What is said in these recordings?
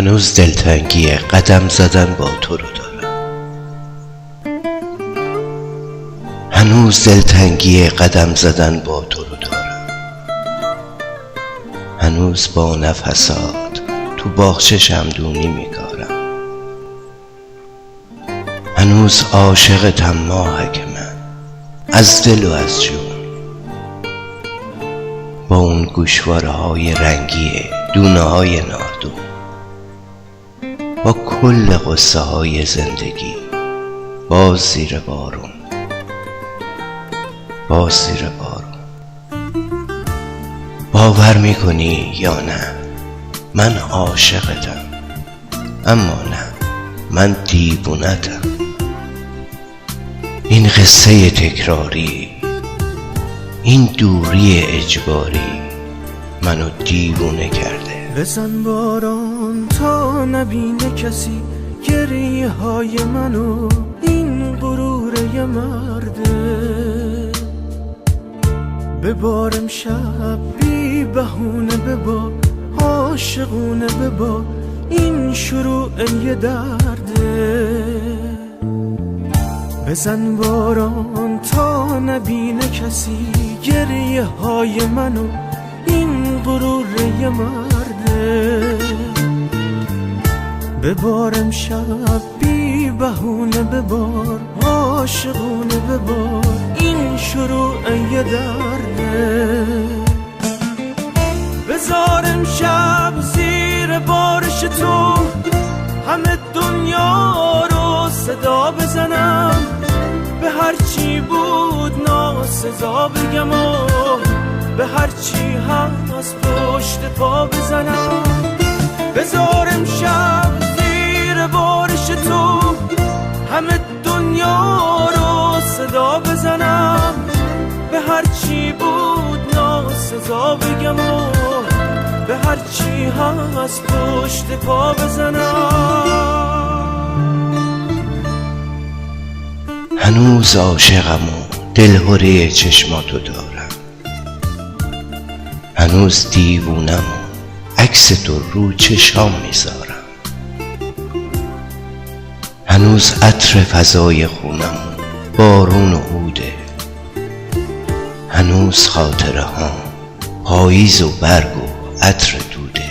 هنوز دلتنگی قدم زدن با تو رو دارم. هنوز دلتنگی قدم زدن با تو رو دارم. هنوز با نفسات تو باغچه شمدونی میکارم. هنوز عاشقتم ماهک من، از دل و از جون. با اون گوشواره های رنگی دونه های ناردون، با کل قصه های زندگی، باز زیر بارون، باز زیر بارون. باور میکنی یا نه من عاشقتم، اما نه من دیوونتم. این قصه تکراری، این دوری اجباری منو دیوونه کرده. بزن باران تا نبینه کسی گریه های منو، این غرور یه مرده. ببار امشب بی بهونه، ببار عاشقونه، ببار این شروع یه درده. بزن باران تا نبینه کسی گریه های منو، این غرور یه مرده. ببار امشب بی بهونه، ببار عاشقونه، ببار این شروع یه درده. بذار امشب زیر بارش تو همه دنیا رو صدا بزنم، به هر چی بود ناسزا بگم و به هر چی هست پشت پا بزنم. بذار امشب زیر بارش تو همه دنیا رو صدا بزنم، به هر چی بود ناسزا بگم و به هر چی هست پشت پا بزنم. هنوز عاشقم و دلهوره چشماتو دارم. هنوز دیوونم و عکس تو رو چشام میذارم. هنوز عطر فضای خونم و بارون و عوده. هنوز خاطره ها پاییز و برگ و عطر دوده.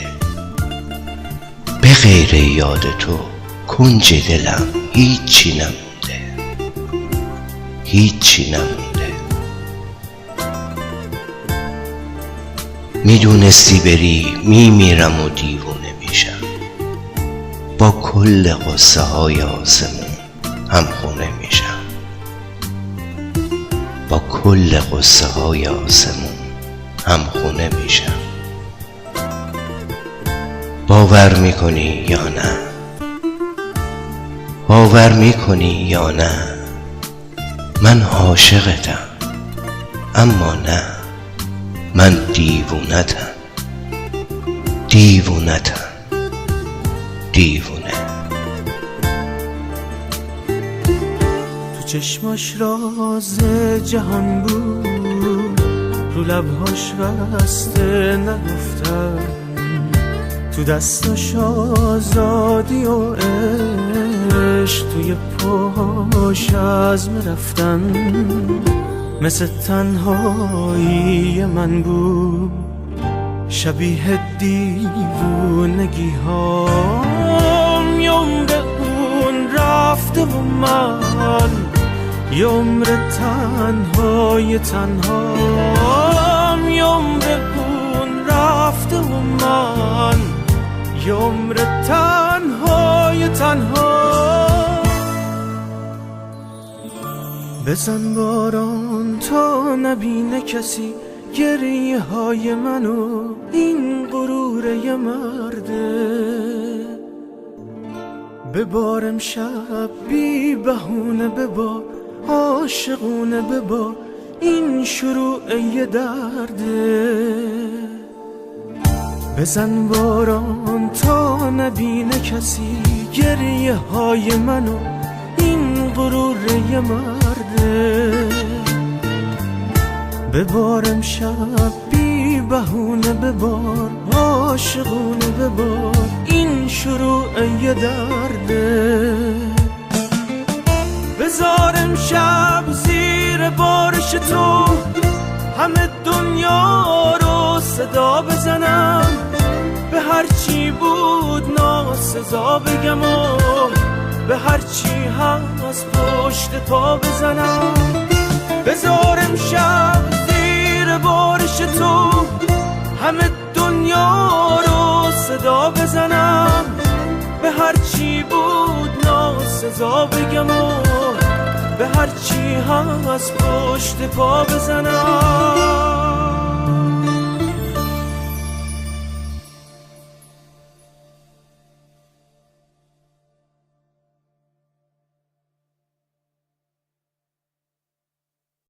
به غیر یاد تو کنج دلم هیچی نمونده، هیچی نمونده. میدونستی بری میمیرم و دیوونه میشم. با کل قصه های آسمون همخونه میشم. با کل قصه های آسمون همخونه میشم. باور میکنی یا نه؟ باور میکنی یا نه من عاشقتم، اما نه من دیوونتم، دیوونتم، دیوونه. تو چشماش راز جهان بود، رو لبهاش بسته نگفتم، تو دستاش آزادی و عشق، توی پاش عزم رفتن. مثل تنهایی من بود، شبیه دیوونگی هام. یه عمر اون رفته و من یه عمر تنهای تنهام. یه عمر اون رفته و من یه عمر تنهای تنها. بزن باران تا نبینه کسی گریه های منو، این غرور یه مرده. ببار امشب بی بهونه، ببار عاشقونه، ببار این شروع یه درده. بزن باران تا نبینه کسی گریه های منو، این غرور یه مرده. ببار امشب بی بهونه ببار، عاشقونه ببار، این شروع یه درده. بذار امشب زیر بارش تو همه دنیا رو صدا بزنم، به هر چی بود ناسزا بگم و به هر چی هست پشت پا بزنم. بذار امشب زیر بارش تو همه دنیا رو صدا بزنم، به هر چی بود ناسزا بگم و به هر چی هست پشت پا بزنم.